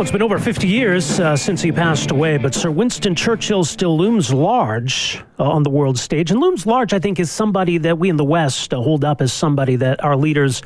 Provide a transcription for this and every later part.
It's been over 50 years since he passed away, but Sir Winston Churchill still looms large on the world stage. And looms large, I think, is somebody that we in the West hold up as somebody that our leaders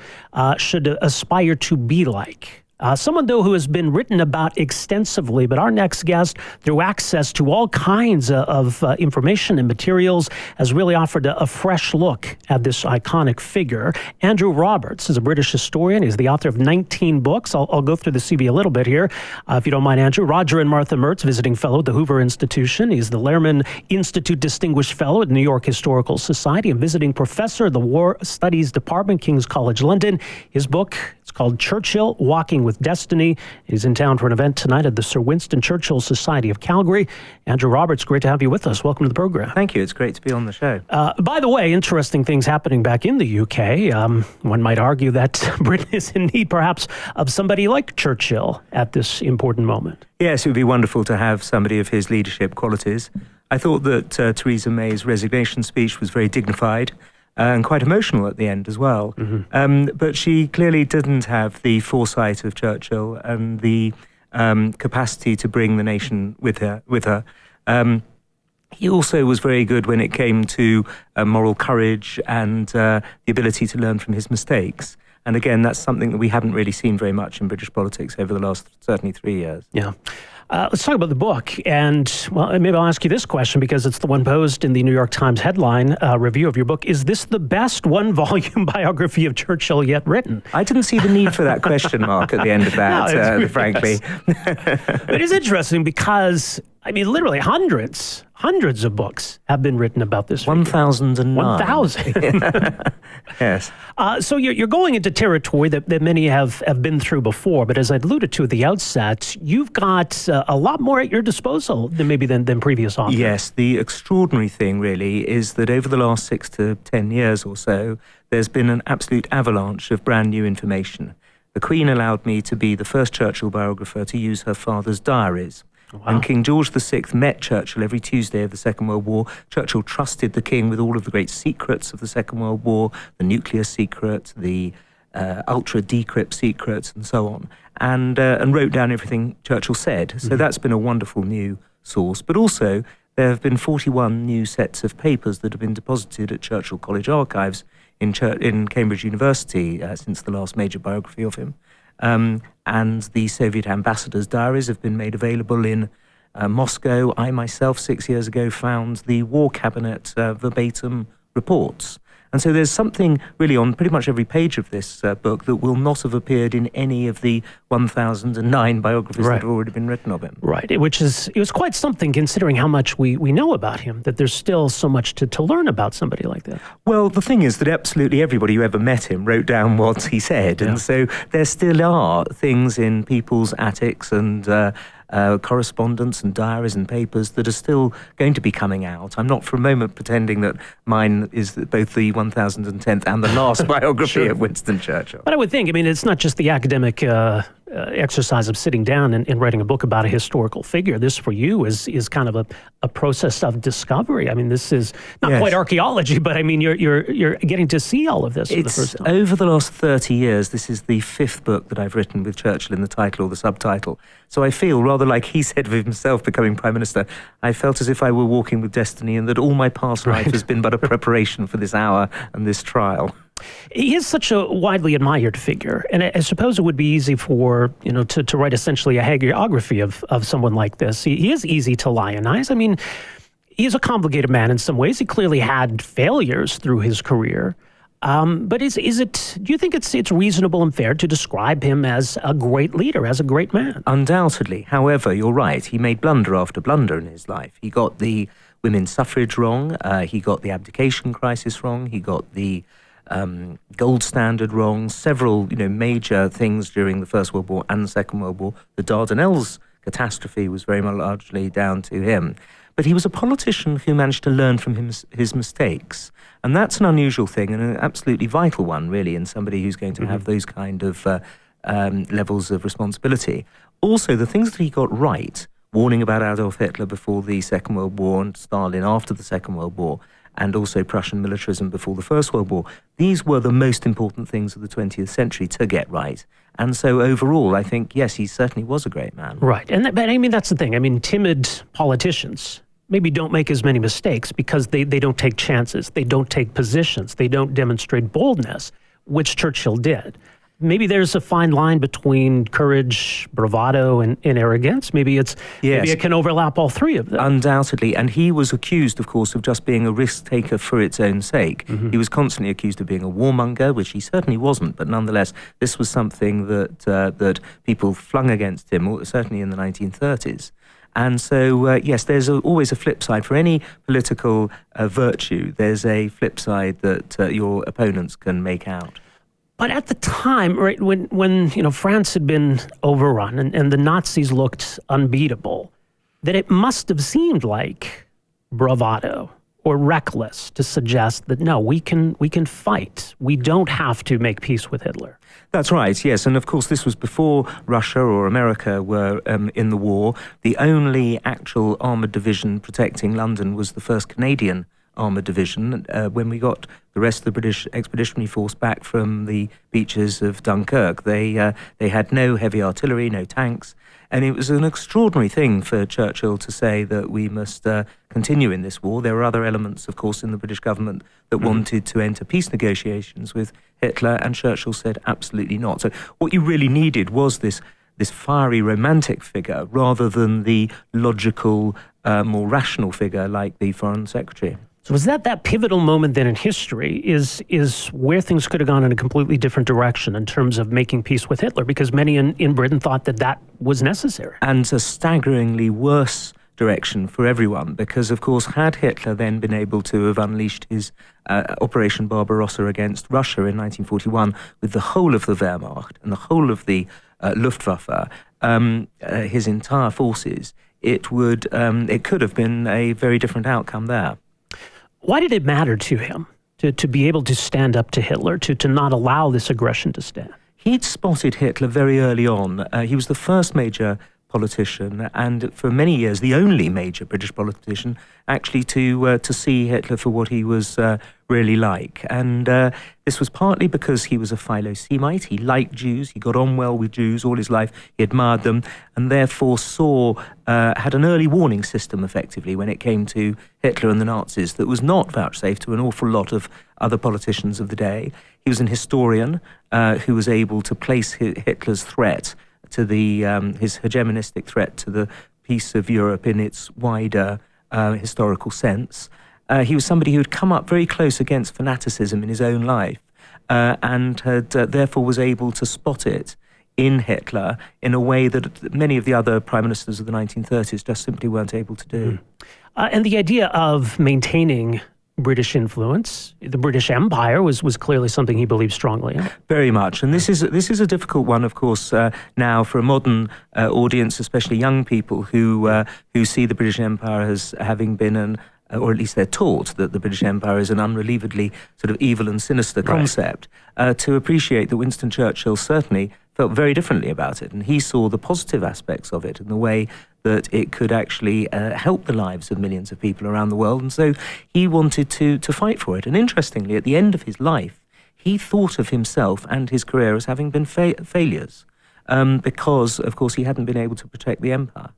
should aspire to be like. Someone, though, who has been written about extensively, but our next guest, through access to all kinds of information and materials, has really offered a fresh look at this iconic figure. Andrew Roberts is a British historian. He's the author of 19 books. I'll go through the CV a little bit here, if you don't mind, Andrew. Roger and Martha Mertz, visiting fellow at the Hoover Institution. He's the Lehrman Institute Distinguished Fellow at New York Historical Society and visiting professor of the War Studies Department, King's College London. His book, it's called Churchill, Walking with Destiny. He's in town for an event tonight at the Sir Winston Churchill Society of Calgary. Andrew Roberts, great to have you with us. Welcome to the program. Thank you. It's great to be on the show. By the way, interesting things happening back in the UK. One might argue that Britain is in need, perhaps, of somebody like Churchill at this important moment. Yes, it would be wonderful to have somebody of his leadership qualities. I thought that Theresa May's resignation speech was very dignified and quite emotional at the end as well. Mm-hmm. But she clearly didn't have the foresight of Churchill and the capacity to bring the nation with her. He also was very good when it came to moral courage and the ability to learn from his mistakes. And again, that's something that we haven't really seen very much in British politics over the last, certainly 3 years. Yeah. Let's talk about the book. And, well, maybe I'll ask you this question because it's the one posed in the New York Times headline review of your book. Is this the best one-volume biography of Churchill yet written? I didn't see the need for that question mark at the end of that, no, frankly. It is interesting because, I mean, literally hundreds of books have been written about this. 1,009. 1,000. Yes. So you're going into territory that many have been through before, but as I alluded to at the outset, you've got a lot more at your disposal than previous authors. Yes, the extraordinary thing really is that over the last 6 to 10 years or so, there's been an absolute avalanche of brand new information. The Queen allowed me to be the first Churchill biographer to use her father's diaries. Wow. And King George VI met Churchill every Tuesday of the Second World War. Churchill trusted the King with all of the great secrets of the Second World War, the nuclear secret, the ultra-decrypt secrets, and so on, and wrote down everything Churchill said. So that's been a wonderful new source. But also, there have been 41 new sets of papers that have been deposited at Churchill College Archives in Cambridge University since the last major biography of him. And the Soviet ambassador's diaries have been made available in Moscow. I myself, 6 years ago, found the War Cabinet verbatim reports. And so there's something really on pretty much every page of this book that will not have appeared in any of the 1,009 biographies that have already been written of him. Right, it was quite something considering how much we know about him, that there's still so much to learn about somebody like that. Well, the thing is that absolutely everybody who ever met him wrote down what he said. And so there still are things in people's attics and correspondence and diaries and papers that are still going to be coming out. I'm not for a moment pretending that mine is both the 1010th and the last biography of Winston Churchill. But I would think, it's not just the academic exercise of sitting down and writing a book about a historical figure. This, for you, is kind of a process of discovery. This is not quite archaeology, but you're getting to see all of this for the first time. Over the last 30 years, this is the 5th book that I've written with Churchill in the title or the subtitle. So I feel, rather like he said of himself becoming Prime Minister, I felt as if I were walking with destiny and that all my past life has been but a preparation for this hour and this trial. He is such a widely admired figure, and I suppose it would be easy for, to write essentially a hagiography of someone like this. He is easy to lionize. He is a complicated man in some ways. He clearly had failures through his career. But do you think it's reasonable and fair to describe him as a great leader, as a great man? Undoubtedly. However, you're right. He made blunder after blunder in his life. He got the women's suffrage wrong. He got the abdication crisis wrong. He got the gold standard wrong, several major things during the First World War and the Second World War. The Dardanelles catastrophe was very much largely down to him. But he was a politician who managed to learn from his mistakes. And that's an unusual thing and an absolutely vital one, really, in somebody who's going to have those kind of levels of responsibility. Also, the things that he got right, warning about Adolf Hitler before the Second World War and Stalin after the Second World War, and also Prussian militarism before the First World War. These were the most important things of the 20th century to get right. And so overall, I think, yes, he certainly was a great man. Right. But I mean, that's the thing. I mean, timid politicians maybe don't make as many mistakes because they don't take chances. They don't take positions. They don't demonstrate boldness, which Churchill did. Maybe there's a fine line between courage, bravado, and arrogance. Maybe it can overlap all three of them. Undoubtedly. And he was accused, of course, of just being a risk taker for its own sake. Mm-hmm. He was constantly accused of being a warmonger, which he certainly wasn't. But nonetheless, this was something that people flung against him, certainly in the 1930s. And so, yes, there's always a flip side. For any political virtue, there's a flip side that your opponents can make out. But at the time, right, when France had been overrun and the Nazis looked unbeatable, that it must have seemed like bravado or reckless to suggest that, no, we can fight. We don't have to make peace with Hitler. That's right, yes. And of course, this was before Russia or America were in the war. The only actual armoured division protecting London was the 1st Canadian Armoured Division. When we got the rest of the British Expeditionary Force back from the beaches of Dunkirk, they had no heavy artillery, no tanks. And it was an extraordinary thing for Churchill to say that we must continue in this war. There were other elements, of course, in the British government that wanted to enter peace negotiations with Hitler, and Churchill said absolutely not. So what you really needed was this fiery romantic figure rather than the logical, more rational figure like the Foreign Secretary. So was that pivotal moment then in history is where things could have gone in a completely different direction in terms of making peace with Hitler, because many in Britain thought that was necessary. And a staggeringly worse direction for everyone, because, of course, had Hitler then been able to have unleashed his Operation Barbarossa against Russia in 1941 with the whole of the Wehrmacht and the whole of the Luftwaffe, his entire forces, it could have been a very different outcome there. Why did it matter to him to be able to stand up to Hitler, to not allow this aggression to stand? He'd spotted Hitler very early on. He was the first major politician, and for many years the only major British politician actually to see Hitler for what he was really like. And this was partly because he was a Philo-Semite. He liked Jews. He got on well with Jews all his life. He admired them, and therefore had an early warning system, effectively, when it came to Hitler and the Nazis that was not vouchsafed to an awful lot of other politicians of the day. He was an historian who was able to place Hitler's threat to his hegemonistic threat to the peace of Europe in its wider historical sense. He was somebody who had come up very close against fanaticism in his own life and had therefore was able to spot it in Hitler in a way that many of the other prime ministers of the 1930s just simply weren't able to do. And the idea of maintaining British influence, the British Empire was clearly something he believed strongly in. Very much, and this is a difficult one, of course, now for a modern audience, especially young people who see the British Empire as having been or at least they're taught that the British Empire is an unrelievedly sort of evil and sinister concept, to appreciate that Winston Churchill certainly felt very differently about it, and he saw the positive aspects of it and the way that it could actually help the lives of millions of people around the world, and so he wanted to fight for it. And interestingly, at the end of his life, he thought of himself and his career as having been failures, because, of course, he hadn't been able to protect the empire.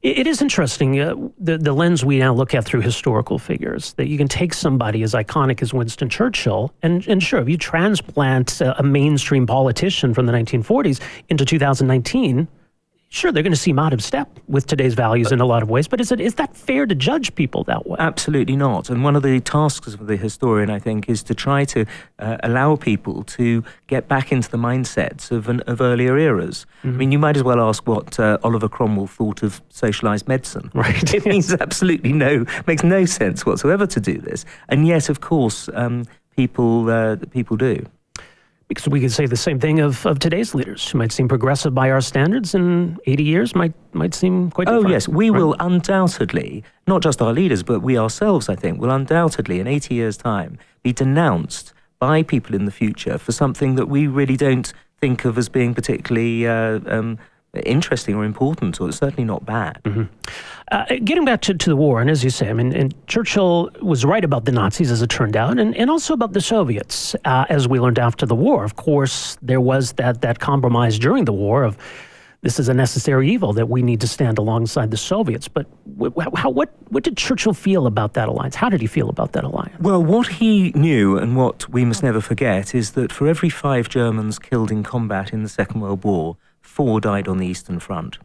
It is interesting, the lens we now look at through historical figures, that you can take somebody as iconic as Winston Churchill, and sure, if you transplant a mainstream politician from the 1940s into 2019, sure, they're going to seem out of step with today's values in a lot of ways, but is that fair to judge people that way? Absolutely not. And one of the tasks of the historian, I think, is to try to allow people to get back into the mindsets of earlier eras. I mean, you might as well ask what Oliver Cromwell thought of socialised medicine. Right. It makes no sense whatsoever to do this. And yet, of course, people do. Because we could say the same thing of today's leaders, who might seem progressive by our standards, in 80 years might seem quite different. Oh, yes. We will undoubtedly, not just our leaders, but we ourselves, I think, will undoubtedly, in 80 years' time, be denounced by people in the future for something that we really don't think of as being particularly interesting or important, or certainly not bad. Getting back to the war, and as you say, I mean, and Churchill was right about the Nazis, as it turned out, and also about the Soviets, as we learned after the war. Of course, there was that compromise during the war of this is a necessary evil that we need to stand alongside the Soviets. But what did Churchill feel about that alliance? How did he feel about that alliance? Well, what he knew, and what we must never forget, is that for every 5 Germans killed in combat in the Second World War, 4 died on the Eastern Front.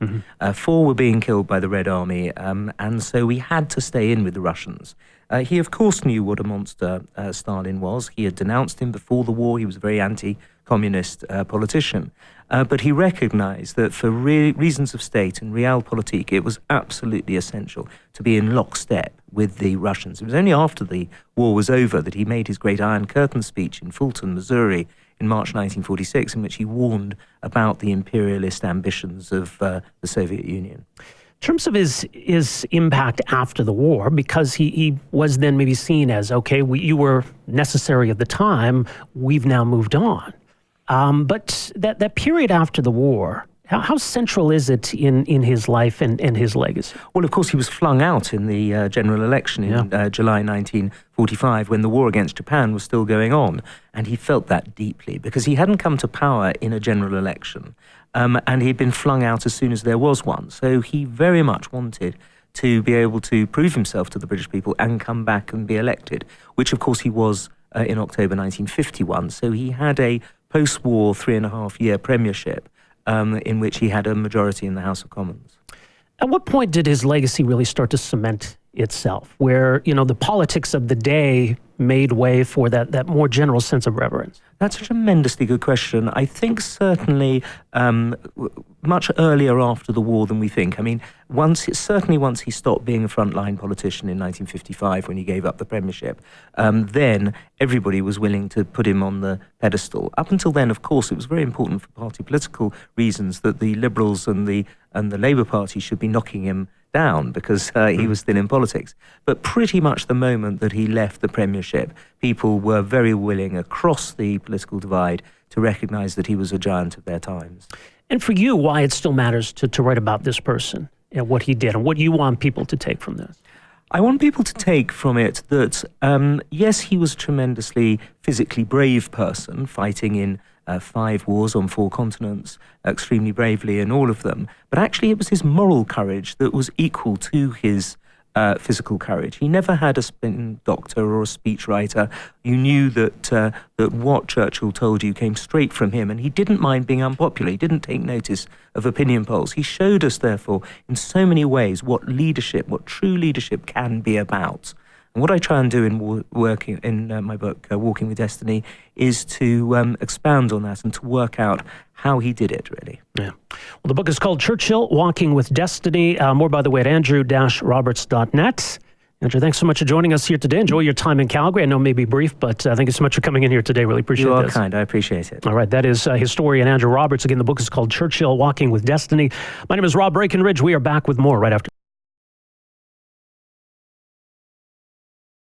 4 were being killed by the Red Army, and so we had to stay in with the Russians. He, of course, knew what a monster Stalin was. He had denounced him before the war. He was a very anti-communist politician. But he recognized that for reasons of state and realpolitik, it was absolutely essential to be in lockstep with the Russians. It was only after the war was over that he made his great Iron Curtain speech in Fulton, Missouri, in March 1946, in which he warned about the imperialist ambitions of the Soviet Union. In terms of his impact after the war, because he was then maybe seen as, okay, you were necessary at the time, we've now moved on. But that period after the war, how central is it in his life and his legacy? Well, of course, he was flung out in the general election in July 1945 when the war against Japan was still going on. And he felt that deeply because he hadn't come to power in a general election. And he'd been flung out as soon as there was one. So he very much wanted to be able to prove himself to the British people and come back and be elected, which, of course, he was in October 1951. So he had a post-war 3.5-year premiership in which he had a majority in the House of Commons. At what point did his legacy really start to cement itself, where, the politics of the day made way for that more general sense of reverence? That's a tremendously good question. I think certainly much earlier after the war than we think. I mean, once he stopped being a frontline politician in 1955 when he gave up the premiership, then everybody was willing to put him on the pedestal. Up until then, of course, it was very important for party political reasons that the Liberals and the Labour Party should be knocking him down because he was still in politics. But pretty much the moment that he left the premiership, people were very willing across the political divide to recognise that he was a giant of their times. And for you, why it still matters to write about this person and what he did and what you want people to take from this? I want people to take from it that, yes, he was a tremendously physically brave person, fighting in 5 wars on 4 continents, extremely bravely in all of them. But actually it was his moral courage that was equal to his physical courage. He never had a spin doctor or a speechwriter. You knew that what Churchill told you came straight from him, and he didn't mind being unpopular. He didn't take notice of opinion polls. He showed us, therefore, in so many ways what true leadership can be about. And what I try and do in working in my book, Walking with Destiny, is to expound on that and to work out how he did it, really. Yeah. Well, the book is called Churchill, Walking with Destiny. More, by the way, at andrew-roberts.net. Andrew, thanks so much for joining us here today. Enjoy your time in Calgary. I know it may be brief, but thank you so much for coming in here today. Really appreciate it. You are kind. I appreciate it. All right. That is historian Andrew Roberts. Again, the book is called Churchill, Walking with Destiny. My name is Rob Breckenridge. We are back with more right after.